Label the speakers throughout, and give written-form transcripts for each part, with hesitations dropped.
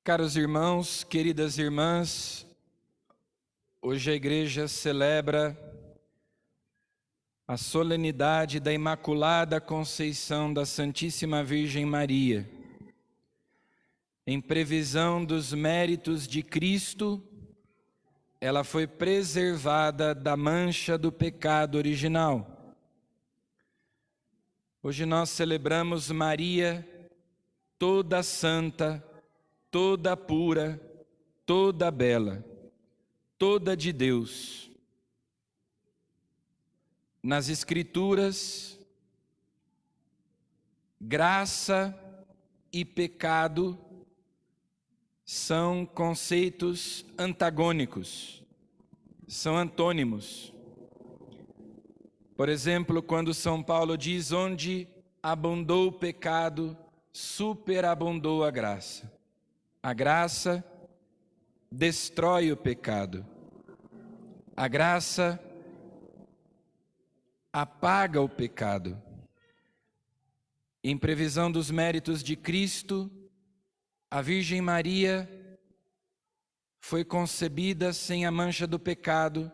Speaker 1: Caros irmãos, queridas irmãs, hoje a igreja celebra a solenidade da Imaculada Conceição da Santíssima Virgem Maria. Em previsão dos méritos de Cristo, ela foi preservada da mancha do pecado original. Hoje nós celebramos Maria, toda santa, toda pura, toda bela, toda de Deus. Nas Escrituras, graça e pecado são conceitos antagônicos, são antônimos. Por exemplo, quando São Paulo diz: onde abundou o pecado, superabundou a graça. A graça destrói o pecado. A graça apaga o pecado. Em previsão dos méritos de Cristo, a Virgem Maria foi concebida sem a mancha do pecado,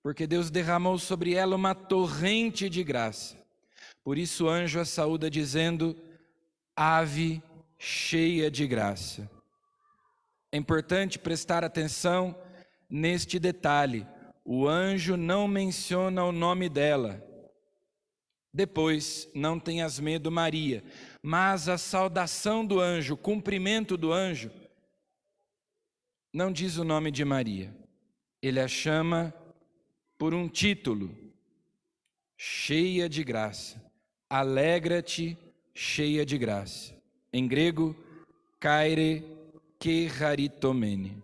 Speaker 1: porque Deus derramou sobre ela uma torrente de graça. Por isso o anjo a saúda dizendo: Ave cheia de graça. É importante prestar atenção neste detalhe. O anjo não menciona o nome dela. Depois, não tenhas medo, Maria. Mas a saudação do anjo, o cumprimento do anjo, não diz o nome de Maria. Ele a chama por um título: cheia de graça. Alegra-te, cheia de graça. Em grego, kaire que raritomene.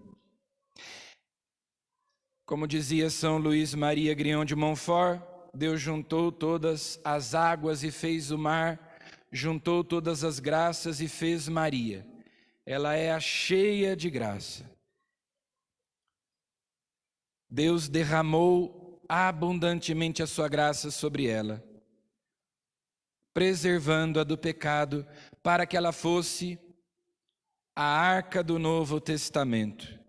Speaker 1: Como dizia São Luís Maria Grignon de Montfort, Deus juntou todas as águas e fez o mar, juntou todas as graças e fez Maria. Ela é a cheia de graça. Deus derramou abundantemente a sua graça sobre ela, preservando-a do pecado, para que ela fosse a arca do Novo Testamento,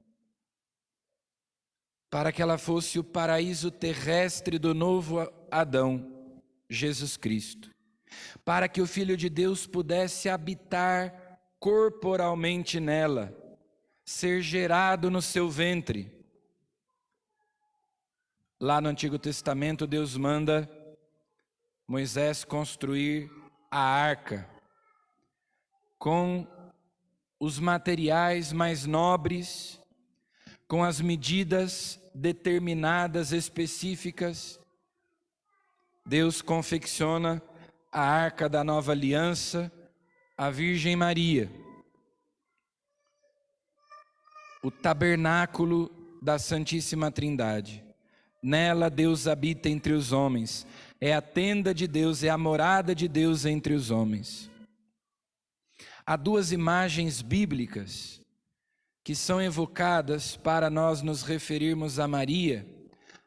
Speaker 1: para que ela fosse o paraíso terrestre do novo Adão, Jesus Cristo, para que o Filho de Deus pudesse habitar corporalmente nela, ser gerado no seu ventre. Lá no Antigo Testamento, Deus manda Moisés construir a arca com os materiais mais nobres, com as medidas determinadas, específicas. Deus confecciona a arca da nova aliança, a Virgem Maria, o tabernáculo da Santíssima Trindade. Nela Deus habita entre os homens, é a tenda de Deus, é a morada de Deus entre os homens. Há duas imagens bíblicas que são evocadas para nós nos referirmos a Maria,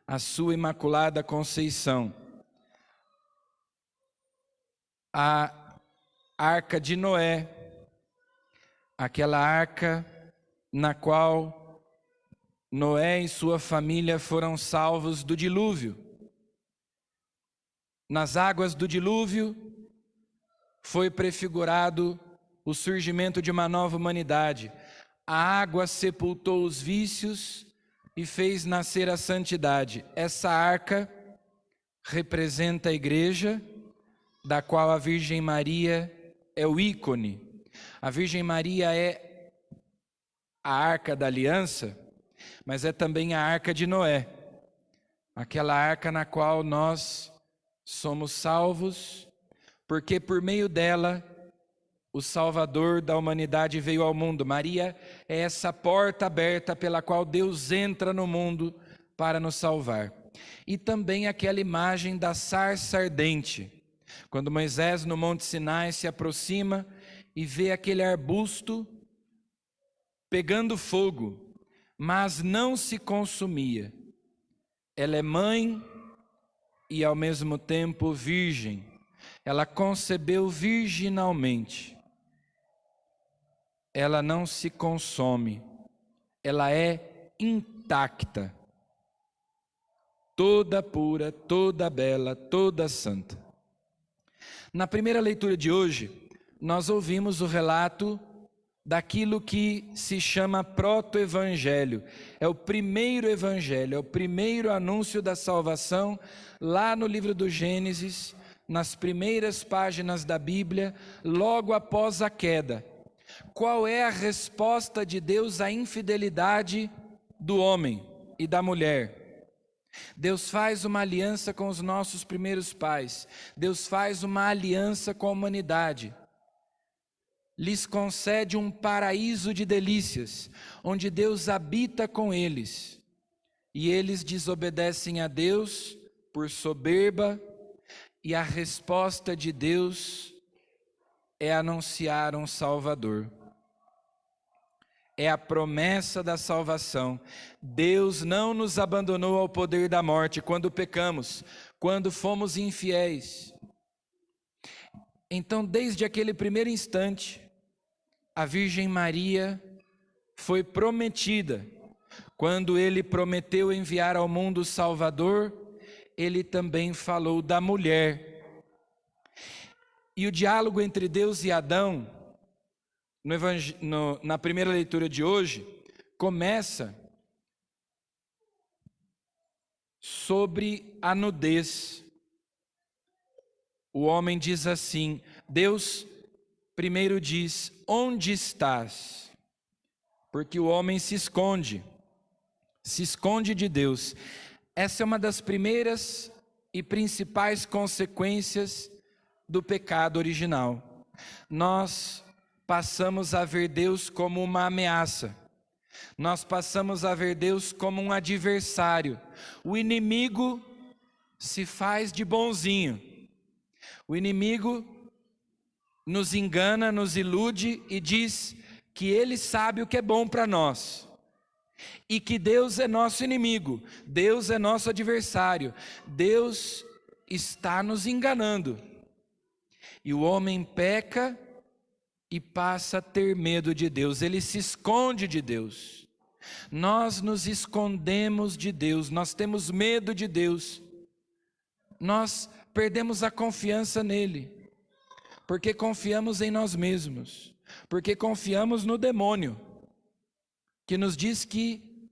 Speaker 1: a sua Imaculada Conceição. A Arca de Noé, aquela arca na qual Noé e sua família foram salvos do dilúvio. Nas águas do dilúvio foi prefigurado o surgimento de uma nova humanidade. A água sepultou os vícios e fez nascer a santidade. Essa arca representa a igreja, da qual a Virgem Maria é o ícone. A Virgem Maria é a arca da aliança, mas é também a arca de Noé, aquela arca na qual nós somos salvos, porque por meio dela o Salvador da humanidade veio ao mundo. Maria é essa porta aberta pela qual Deus entra no mundo para nos salvar. E também aquela imagem da sarça ardente, quando Moisés no Monte Sinai se aproxima e vê aquele arbusto pegando fogo, mas não se consumia. Ela é mãe e ao mesmo tempo virgem. Ela concebeu virginalmente. ela não se consome, ela é intacta, toda pura, toda bela, toda santa. Na primeira leitura de hoje, nós ouvimos o relato daquilo que se chama proto-evangelho. É o primeiro evangelho, é o primeiro anúncio da salvação, lá no livro do Gênesis, nas primeiras páginas da Bíblia, logo após a queda. Qual é a resposta de Deus à infidelidade do homem e da mulher? Deus faz uma aliança com os nossos primeiros pais. Deus faz uma aliança com a humanidade. Lhes concede um paraíso de delícias, onde Deus habita com eles. E eles desobedecem a Deus por soberba, e a resposta de Deus é anunciar um Salvador. É a promessa da salvação. Deus não nos abandonou ao poder da morte quando pecamos, quando fomos infiéis. Então, desde aquele primeiro instante, a Virgem Maria foi prometida. Quando ele prometeu enviar ao mundo o Salvador, ele também falou da mulher. E o diálogo entre Deus e Adão, na primeira leitura de hoje, começa sobre a nudez. O homem diz assim, Deus primeiro diz, onde estás? Porque o homem se esconde de Deus. Essa é uma das primeiras e principais consequências do pecado original. Nós passamos a ver Deus como uma ameaça. Nós passamos a ver Deus como um adversário. O inimigo se faz de bonzinho. O inimigo nos engana, nos ilude e diz que ele sabe o que é bom para nós. E que Deus é nosso inimigo, Deus é nosso adversário. Deus está nos enganando. E o homem peca e passa a ter medo de Deus, ele se esconde de Deus. Nós nos escondemos de Deus, nós temos medo de Deus. Nós perdemos a confiança nele, porque confiamos em nós mesmos, porque confiamos no demônio, que nos diz que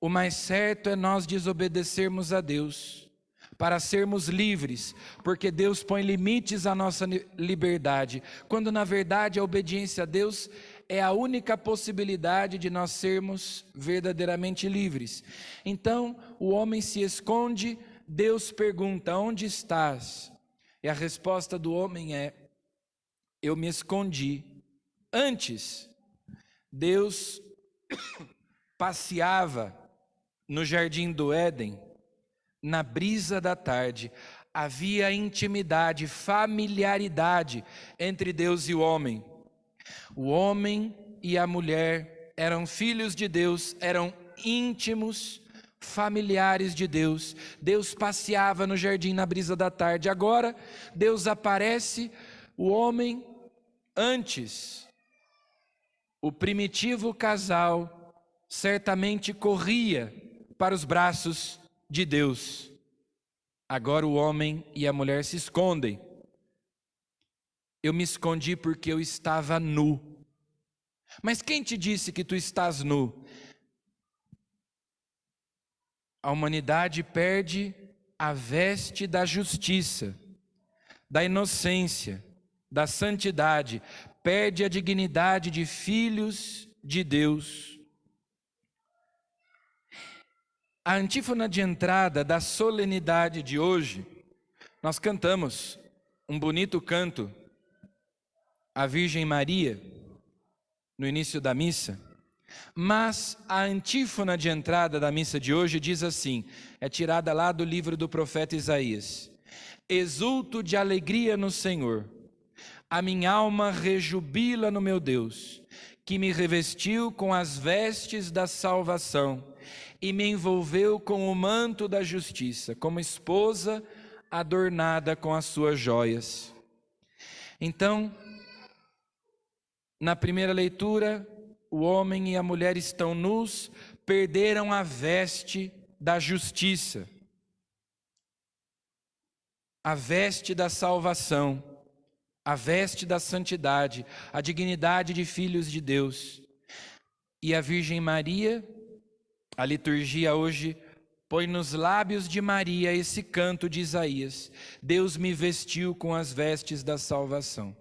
Speaker 1: o mais certo é nós desobedecermos a Deus, para sermos livres, porque Deus põe limites à nossa liberdade, quando na verdade a obediência a Deus é a única possibilidade de nós sermos verdadeiramente livres. Então o homem se esconde, Deus pergunta, onde estás? E a resposta do homem é, eu me escondi. Antes, Deus passeava no jardim do Éden, na brisa da tarde. Havia intimidade, familiaridade entre Deus e o homem. O homem e a mulher eram filhos de Deus, eram íntimos, familiares de Deus. Deus passeava no jardim na brisa da tarde. Agora, Deus aparece, o homem, antes, o primitivo casal certamente corria para os braços de Deus. Agora o homem e a mulher se escondem. Eu me escondi porque eu estava nu. Mas quem te disse que tu estás nu? A humanidade perde a veste da justiça, da inocência, da santidade, perde a dignidade de filhos de Deus. A antífona de entrada da solenidade de hoje, nós cantamos um bonito canto à Virgem Maria, no início da missa, mas a antífona de entrada da missa de hoje diz assim, é tirada lá do livro do profeta Isaías: exulto de alegria no Senhor, a minha alma rejubila no meu Deus, que me revestiu com as vestes da salvação e me envolveu com o manto da justiça, como esposa adornada com as suas joias. Então, Na primeira leitura, o homem e a mulher estão nus, perderam a veste da justiça, a veste da salvação, a veste da santidade, a dignidade de filhos de Deus. E a Virgem Maria, a liturgia hoje põe nos lábios de Maria esse canto de Isaías: Deus me vestiu com as vestes da salvação.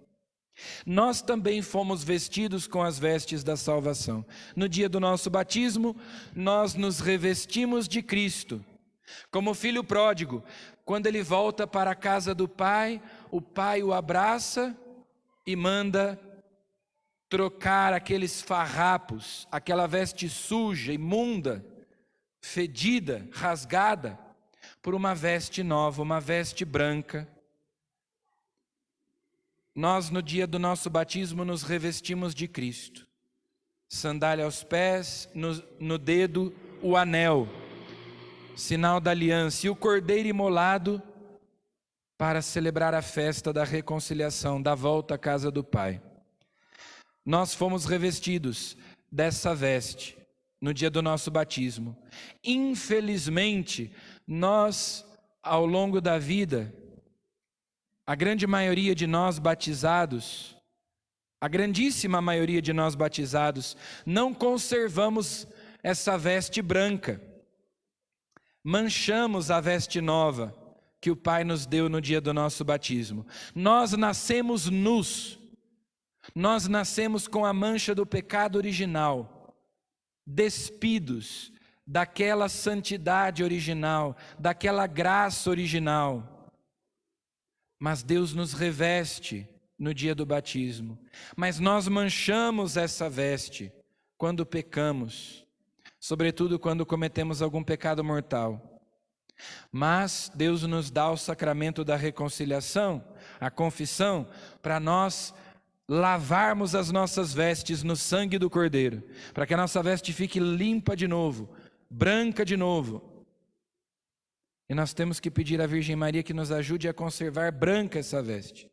Speaker 1: Nós também fomos vestidos com as vestes da salvação. No dia do nosso batismo, nós nos revestimos de Cristo. Como o filho pródigo, quando ele volta para a casa do pai, o pai o abraça e manda trocar aqueles farrapos, aquela veste suja, imunda, fedida, rasgada, por uma veste nova, uma veste branca. Nós, no dia do nosso batismo, nos revestimos de Cristo. Sandália aos pés, no dedo, o anel, sinal da aliança, e o cordeiro imolado para celebrar a festa da reconciliação, da volta à casa do Pai. Nós fomos revestidos dessa veste no dia do nosso batismo. Infelizmente, nós, ao longo da vida, a grande maioria de nós batizados, a grandíssima maioria de nós batizados, não conservamos essa veste branca. Manchamos a veste nova que o Pai nos deu no dia do nosso batismo. Nós nascemos nus, nós nascemos com a mancha do pecado original, despidos daquela santidade original, daquela graça original. Mas Deus nos reveste no dia do batismo. Mas nós manchamos essa veste quando pecamos, sobretudo quando cometemos algum pecado mortal. Mas Deus nos dá o sacramento da reconciliação, a confissão, para nós lavarmos as nossas vestes no sangue do Cordeiro, para que a nossa veste fique limpa de novo, branca de novo. E nós temos que pedir à Virgem Maria que nos ajude a conservar branca essa veste.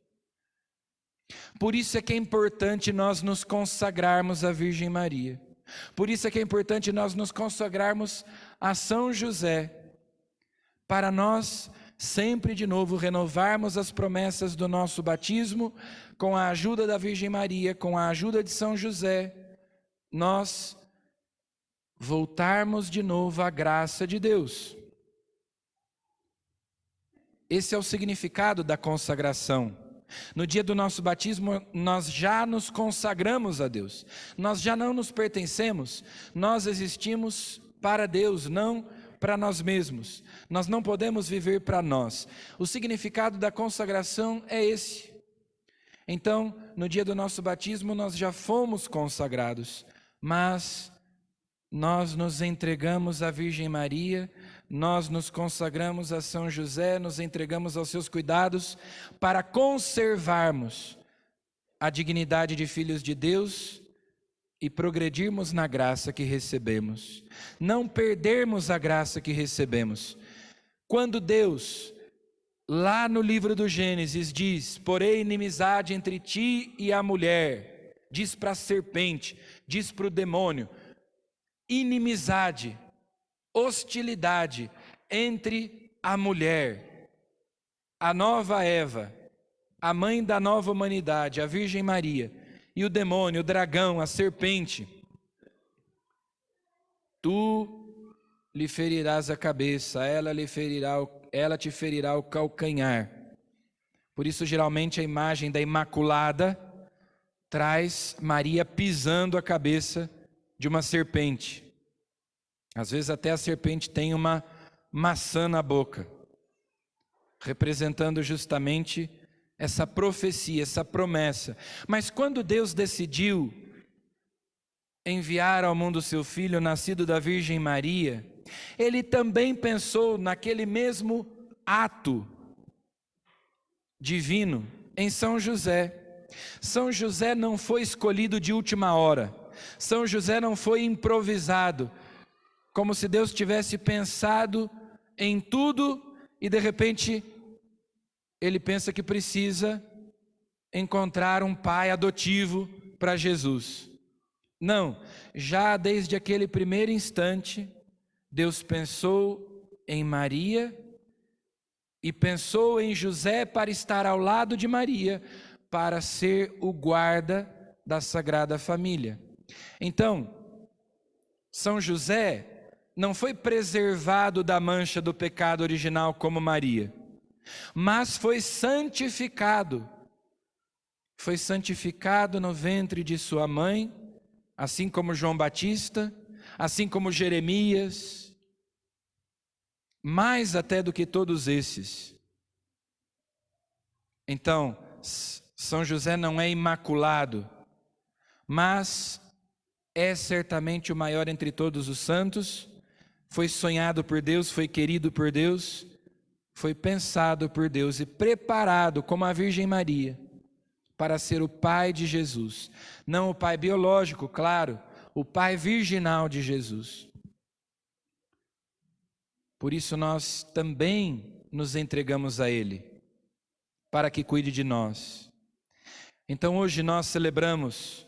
Speaker 1: Por isso é que é importante nós nos consagrarmos à Virgem Maria. Por isso é que é importante nós nos consagrarmos a São José, para nós sempre de novo renovarmos as promessas do nosso batismo, com a ajuda da Virgem Maria, com a ajuda de São José, nós voltarmos de novo à graça de Deus. Esse é o significado da consagração. No dia do nosso batismo, nós já nos consagramos a Deus. Nós já não nos pertencemos, nós existimos para Deus, não para nós mesmos. Nós não podemos viver para nós. O significado da consagração é esse. Então, no dia do nosso batismo, nós já fomos consagrados, mas nós nos entregamos à Virgem Maria, nós nos consagramos a São José, nos entregamos aos seus cuidados para conservarmos a dignidade de filhos de Deus e progredirmos na graça que recebemos, não perdermos a graça que recebemos. Quando Deus, lá no livro do Gênesis, diz: porém inimizade entre ti e a mulher, diz para a serpente, diz para o demônio, inimizade, hostilidade entre a mulher, a nova Eva, a mãe da nova humanidade, a Virgem Maria, e o demônio, o dragão, a serpente. Tu lhe ferirás a cabeça, ela te ferirá o calcanhar. Por isso, geralmente, a imagem da Imaculada traz Maria pisando a cabeça de uma serpente. Às vezes até a serpente tem uma maçã na boca, representando justamente essa profecia, essa promessa. Mas quando Deus decidiu enviar ao mundo seu Filho, nascido da Virgem Maria, Ele também pensou naquele mesmo ato divino em São José. São José não foi escolhido de última hora. São José não foi improvisado, como se Deus tivesse pensado em tudo e de repente ele pensa que precisa encontrar um pai adotivo para Jesus. Não, já desde aquele primeiro instante, Deus pensou em Maria e pensou em José para estar ao lado de Maria, para ser o guarda da Sagrada Família. Então, São José não foi preservado da mancha do pecado original como Maria, mas foi santificado. Foi santificado no ventre de sua mãe, assim como João Batista, assim como Jeremias, mais até do que todos esses. Então, São José não é imaculado, mas é certamente o maior entre todos os santos, foi sonhado por Deus, foi querido por Deus, foi pensado por Deus e preparado como a Virgem Maria para ser o pai de Jesus. Não o pai biológico, claro, o pai virginal de Jesus. Por isso nós também nos entregamos a Ele, para que cuide de nós. Então hoje nós celebramos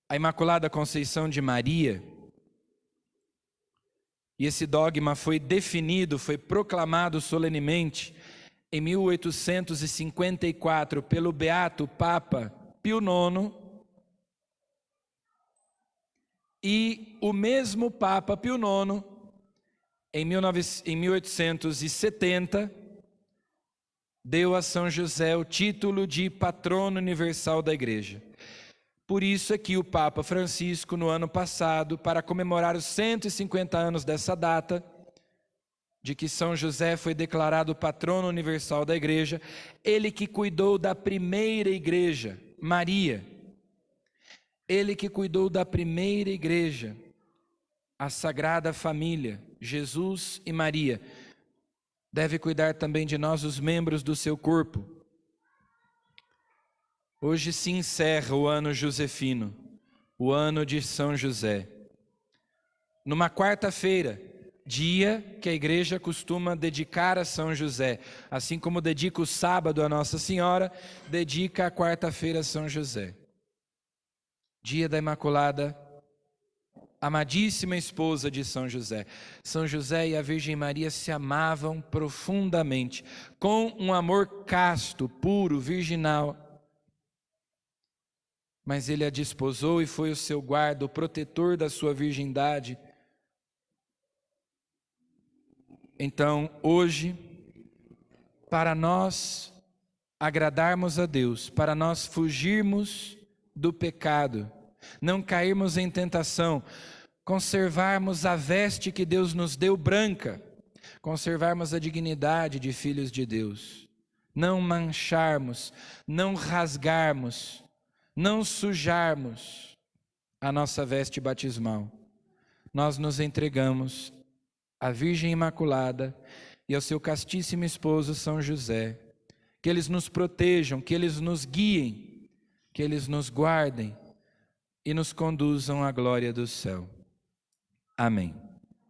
Speaker 1: a Imaculada Conceição de Maria, e esse dogma foi definido, foi proclamado solenemente em 1854 pelo beato Papa Pio IX, e o mesmo Papa Pio IX, em 1870, deu a São José o título de patrono universal da Igreja. Por isso é que o Papa Francisco, no ano passado, para comemorar os 150 anos dessa data, de que São José foi declarado patrono universal da Igreja, ele que cuidou da primeira igreja, Maria, ele que cuidou da primeira igreja, a Sagrada Família, Jesus e Maria, deve cuidar também de nós, os membros do seu corpo. Hoje se encerra o ano josefino, o ano de São José. Numa quarta-feira, dia que a igreja costuma dedicar a São José, assim como dedica o sábado a Nossa Senhora, dedica a quarta-feira a São José. Dia da Imaculada, amadíssima esposa de São José. São José e a Virgem Maria se amavam profundamente, com um amor casto, puro, virginal. Mas ele a desposou e foi o seu guarda, o protetor da sua virgindade. Então, hoje, para nós agradarmos a Deus, para nós fugirmos do pecado, não cairmos em tentação, conservarmos a veste que Deus nos deu branca, conservarmos a dignidade de filhos de Deus, não mancharmos, não rasgarmos, não sujarmos a nossa veste batismal. Nós nos entregamos à Virgem Imaculada e ao seu castíssimo esposo São José, que eles nos protejam, que eles nos guiem, que eles nos guardem e nos conduzam à glória do céu. Amém.